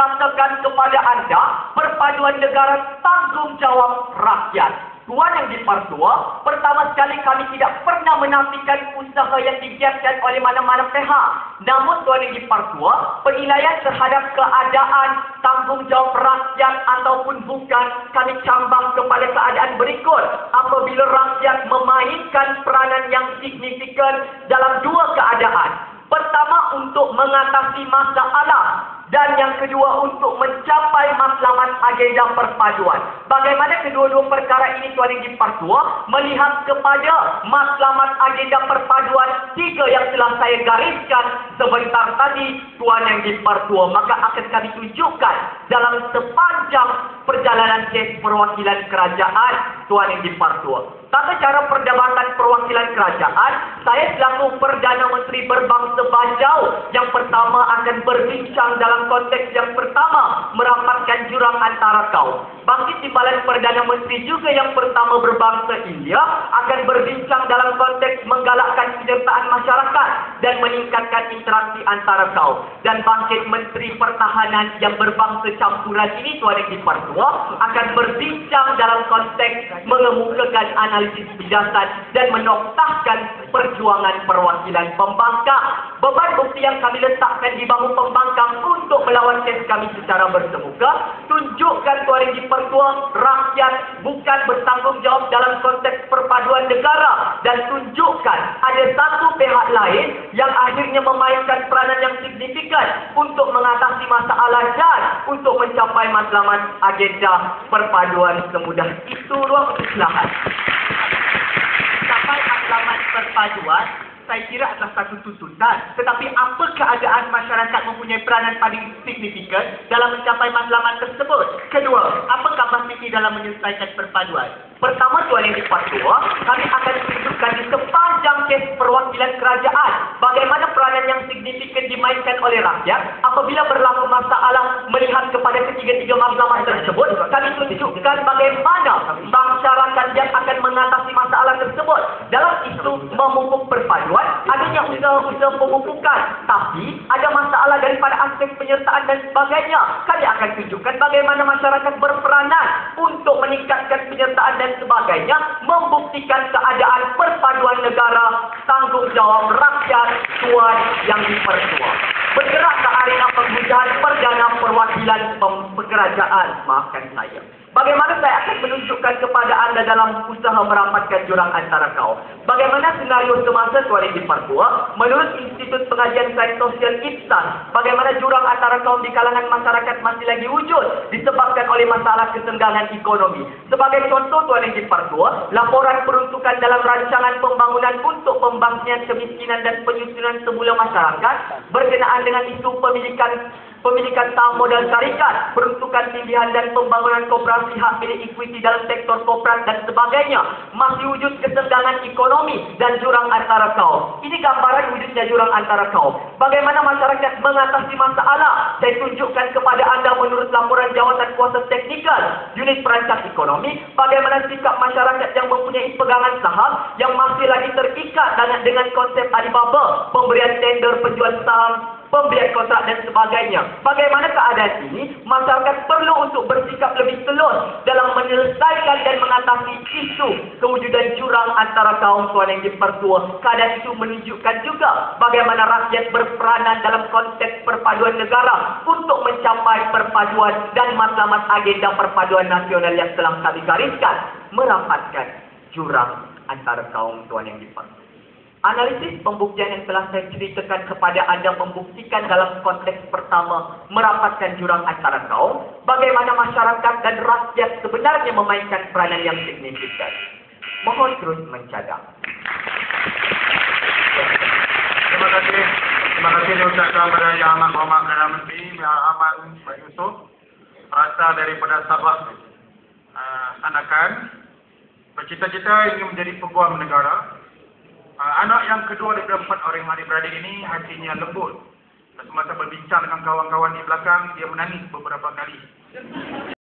katakan kepada anda, perpaduan negara tanggungjawab rakyat. Tuan yang dipertua, pertama sekali kami tidak pernah menafikan usaha yang digiatkan oleh mana-mana pihak. Namun Tuan yang dipertua, penilaian terhadap keadaan tanggungjawab rakyat ataupun bukan, kami cambang kepada keadaan berikut. Apabila rakyat memainkan peranan yang signifikan dalam dua keadaan. Pertama, untuk mengatasi masalah, dan yang kedua untuk mencapai matlamat agenda perpaduan. Bagaimana kedua-dua perkara ini Tuan Yang Dipertua melihat kepada matlamat agenda perpaduan tiga yang telah saya gariskan sebentar tadi Tuan Yang Dipertua, maka akan kami tunjukkan dalam sepanjang perjalanan kes perwakilan kerajaan Tuan Yang Dipertua. Tata cara perdebatan perwakilan kerajaan, saya selaku Perdana Menteri berbangsa Bajau yang pertama akan berbincang dalam konteks yang pertama merapatkan jurang antara kaum. Bangkit Timbalan Perdana Menteri juga yang pertama berbangsa India akan berbincang dalam konteks menggalakkan penyertaan masyarakat dan meningkatkan interaksi antara kaum. Dan Bangkit Menteri Pertahanan yang berbangsa campuran ini Tuan Yang Dipertua akan berbincang dalam konteks mengemukakan analisis berdasar dan menoktahkan perjuangan perwakilan pembangkang. Beban bukti yang kami letakkan di bahu pembangkang untuk melawan kes kami secara bersemuka, tunjukkan Tuan Yang Dipertua, rakyat bukan bertanggungjawab dalam konteks perpaduan negara, dan tunjukkan ada satu pihak lain yang akhirnya memainkan peranan yang signifikan untuk mengatasi masalah dan untuk mencapai matlamat agenda perpaduan semudah itu. Ruang kesilahan. Sampai matlamat perpaduan, saya kira adalah satu tuntutan. Tetapi apa keadaan masyarakat mempunyai peranan paling signifikan dalam mencapai matlamat tersebut? Kedua, apa kapasiti dalam menyelesaikan perpaduan? Pertama, Tuan Yang Dipertua, kami akan tunjukkan di sepanjang kes perwakilan kerajaan bagaimana peranan yang signifikan dimainkan oleh rakyat apabila berlaku masalah melihat kepada ketiga-tiga matlamat tersebut. Kami tunjukkan bagaimana masyarakat yang akan mengatasi masalah tersebut. Dalam isu memupuk perpaduan, adanya usaha-usaha pemupukan, tapi ada masalah daripada aspek penyertaan dan sebagainya. Kami akan tunjukkan bagaimana masyarakat berperanan untuk meningkatkan penyertaan dan sebagainya, membuktikan keadaan perpaduan negara tanggungjawab rakyat Tuan Yang Dipertua. Bergerak ke arena pengujahan Perdana Perwakilan Kerajaan. Maafkan saya. Bagaimana saya akan menunjukkan kepada anda dalam usaha merapatkan jurang antara kaum. Bagaimana senario semasa Tuan Yang Dipertua menurut Institut Pengajian Sains Sosial IPSAS, bagaimana jurang antara kaum di kalangan masyarakat masih lagi wujud disebabkan oleh masalah kesenggangan ekonomi. Sebagai contoh Tuan Yang Dipertua, laporan peruntukan dalam rancangan pembangunan untuk pembangkitan kemiskinan dan penyusunan semula masyarakat berkenaan dengan isu pemilikan saham modal syarikat, peruntukan pilihan dan pembangunan koperasi hak milik equity dalam sektor korporat dan sebagainya. Masih wujud kesenjangan ekonomi dan jurang antara kaum. Ini gambaran wujudnya jurang antara kaum. Bagaimana masyarakat mengatasi masalah? Saya tunjukkan kepada anda menurut laporan jawatan kuasa teknikal unit perancang ekonomi, bagaimana sikap masyarakat yang mempunyai pegangan saham yang masih lagi terikat dengan konsep Alibaba, pemberian tender penjual saham, pembelian kontrak dan sebagainya. Bagaimana keadaan ini? Masyarakat perlu untuk bersikap lebih telus dalam menyelesaikan dan mengatasi isu kewujudan jurang antara kaum Tuan Yang Dipertua. Keadaan itu menunjukkan juga bagaimana rakyat berperanan dalam konteks perpaduan negara untuk mencapai perpaduan dan matlamat agenda perpaduan nasional yang telah kami gariskan, merapatkan jurang antara kaum Tuan Yang Dipertua. Analisis pembuktian yang telah saya ceritakan kepada anda membuktikan dalam konteks pertama merapatkan jurang antara kaum, bagaimana masyarakat dan rakyat sebenarnya memainkan peranan yang signifikan. Mohon terus mencadang. Terima kasih diucapkan kepada Yang Amat Berhormat Perdana Menteri Yang Amat Pak Yusof, berasal daripada Sabah, Anakan, bercita-cita ingin menjadi peguam negara. Anak yang kedua daripada 4 orang adik-beradik ini hatinya lembut. Semasa berbincang dengan kawan-kawan di belakang, dia menangis beberapa kali.